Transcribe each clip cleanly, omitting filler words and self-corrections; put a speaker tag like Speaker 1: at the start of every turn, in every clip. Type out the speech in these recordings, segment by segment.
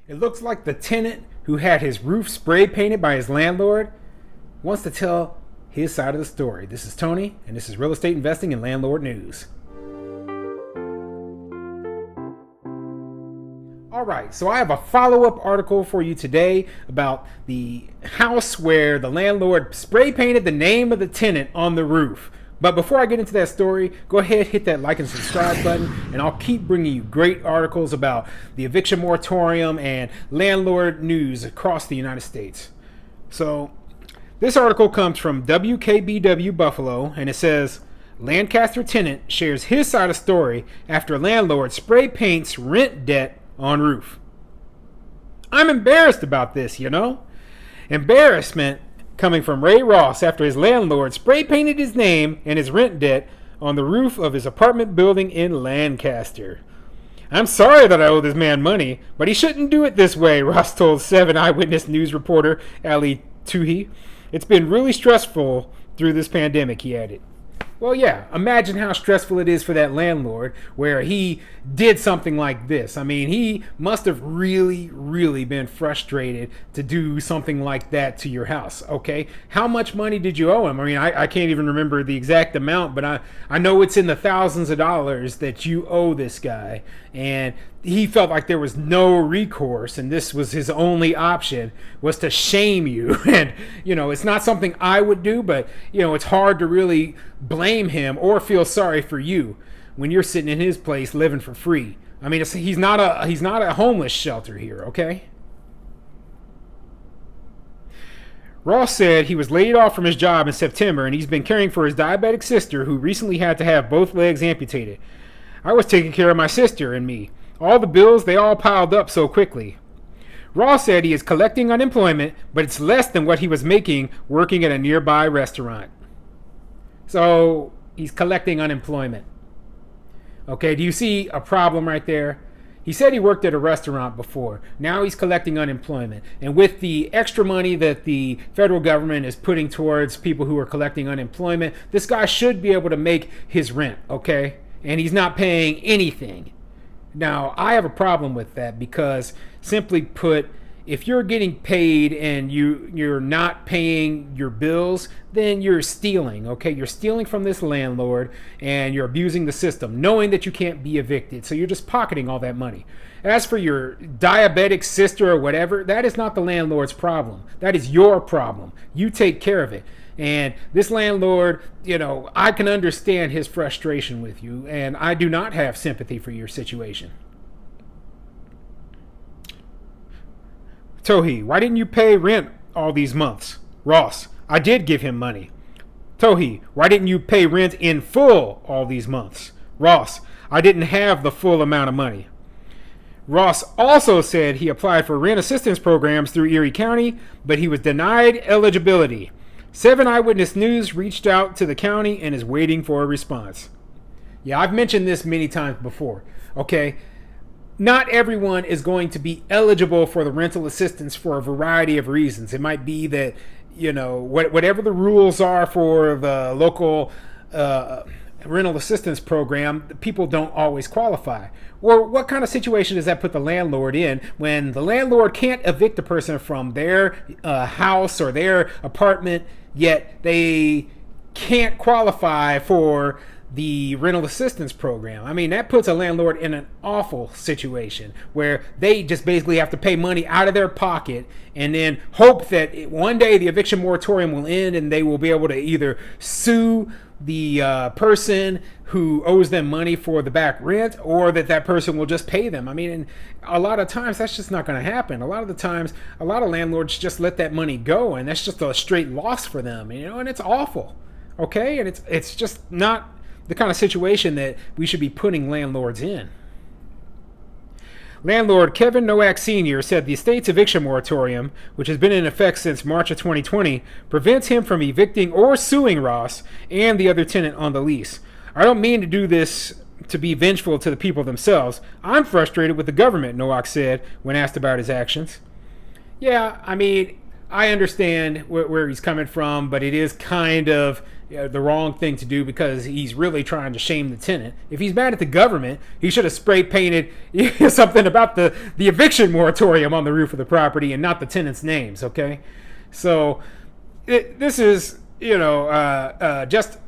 Speaker 1: It looks like the tenant who had his roof spray painted by his landlord wants to tell his side of the story. This is Tony, and this is Real Estate Investing and Landlord News. All right, so I have a follow-up article for you today about the house where the landlord spray painted the name of the tenant on the roof. But before I get into that story, go ahead, hit that like and subscribe button, and I'll keep bringing you great articles about the eviction moratorium and landlord news across the United States. So this article comes from WKBW Buffalo, and it says, Lancaster tenant shares his side of story after landlord spray paints rent debt on roof. I'm embarrassed about this, you know? Embarrassment coming from Ray Ross after his landlord spray painted his name and his rent debt on the roof of his apartment building in Lancaster. I'm sorry that I owe this man money, but he shouldn't do it this way, Ross told 7 Eyewitness News reporter Ali Tuhi. It's been really stressful through this pandemic, he added. Well, yeah, imagine how stressful it is for that landlord where he did something like this. I mean, he must have really been frustrated to do something like that to your house, okay? How much money did you owe him? I mean, I can't even remember the exact amount, but I know it's in the thousands of dollars that you owe this guy. And he felt like there was no recourse, and this was his only option, was to shame you. And, you know, it's not something I would do, but, you know, it's hard to really blame him or feel sorry for you when you're sitting in his place living for free. I mean, he's not a homeless shelter here, okay? Ross said he was laid off from his job in September, and he's been caring for his diabetic sister who recently had to have both legs amputated. I was taking care of my sister and me. All the bills, they all piled up so quickly. Ross said he is collecting unemployment, but it's less than what he was making working at a nearby restaurant. So he's collecting unemployment. Okay, do you see a problem right there? He said he worked at a restaurant before. Now he's collecting unemployment. And with the extra money that the federal government is putting towards people who are collecting unemployment, this guy should be able to make his rent, okay? And he's not paying anything. Now, I have a problem with that because, simply put, if you're getting paid and you're not paying your bills, then you're stealing, okay? You're stealing from this landlord and you're abusing the system, knowing that you can't be evicted. So you're just pocketing all that money. As for your diabetic sister or whatever, that is not the landlord's problem. That is your problem. You take care of it. And this landlord, you know, I can understand his frustration with you, and I do not have sympathy for your situation. Tohi, why didn't you pay rent all these months? Ross, I did give him money. Tohi, why didn't you pay rent in full all these months? Ross, I didn't have the full amount of money. Ross also said he applied for rent assistance programs through Erie County, but he was denied eligibility. 7 Eyewitness News reached out to the county and is waiting for a response. Yeah, I've mentioned this many times before, okay? Not everyone is going to be eligible for the rental assistance for a variety of reasons. It might be that, you know, whatever the rules are for the local rental assistance program, people don't always qualify. Or what kind of situation does that put the landlord in when the landlord can't evict a person from their house or their apartment, yet they can't qualify for the rental assistance program? I mean, that puts a landlord in an awful situation where they just basically have to pay money out of their pocket and then hope that one day the eviction moratorium will end and they will be able to either sue the person who owes them money for the back rent, or that person will just pay them. I mean, and a lot of times that's just not going to happen. A lot of the times, a lot of landlords just let that money go, and that's just a straight loss for them, you know, and it's awful, okay? And it's just not the kind of situation that we should be putting landlords in. Landlord Kevin Nowak Sr. said the state's eviction moratorium, which has been in effect since March of 2020, prevents him from evicting or suing Ross and the other tenant on the lease. I don't mean to do this to be vengeful to the people themselves. I'm frustrated with the government, Nowak said when asked about his actions. Yeah, I mean, I understand where he's coming from, but it is kind of the wrong thing to do because he's really trying to shame the tenant. If he's mad at the government, he should have spray painted something about the eviction moratorium on the roof of the property and not the tenant's names. Okay, so this is just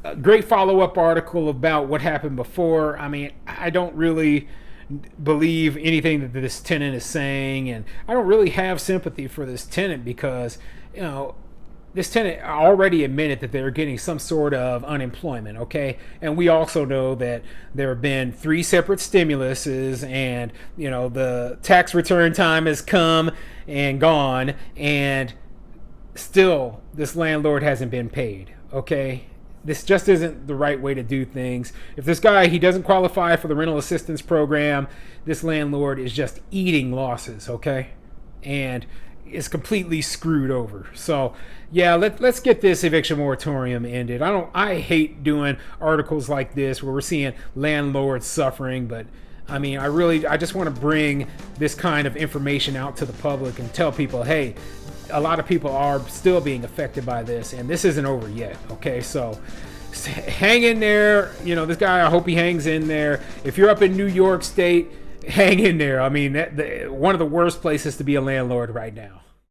Speaker 1: a great follow-up article about what happened before. I mean, I don't really believe anything that this tenant is saying, and I don't really have sympathy for this tenant because this tenant already admitted that they're getting some sort of unemployment. Okay, and we also know that there have been 3 separate stimuluses, and the tax return time has come and gone, and still this landlord hasn't been paid. Okay, this just isn't the right way to do things. If this guy, he doesn't qualify for the rental assistance program, this landlord is just eating losses. Okay, and is completely screwed over. So yeah, let's get this eviction moratorium ended. I hate doing articles like this where we're seeing landlords suffering, but I mean, I just want to bring this kind of information out to the public and tell people, hey, a lot of people are still being affected by this, and this isn't over yet. Okay, so hang in there. This guy, I hope he hangs in there. If you're up in New York State, hang in there. I mean, one of the worst places to be a landlord right now.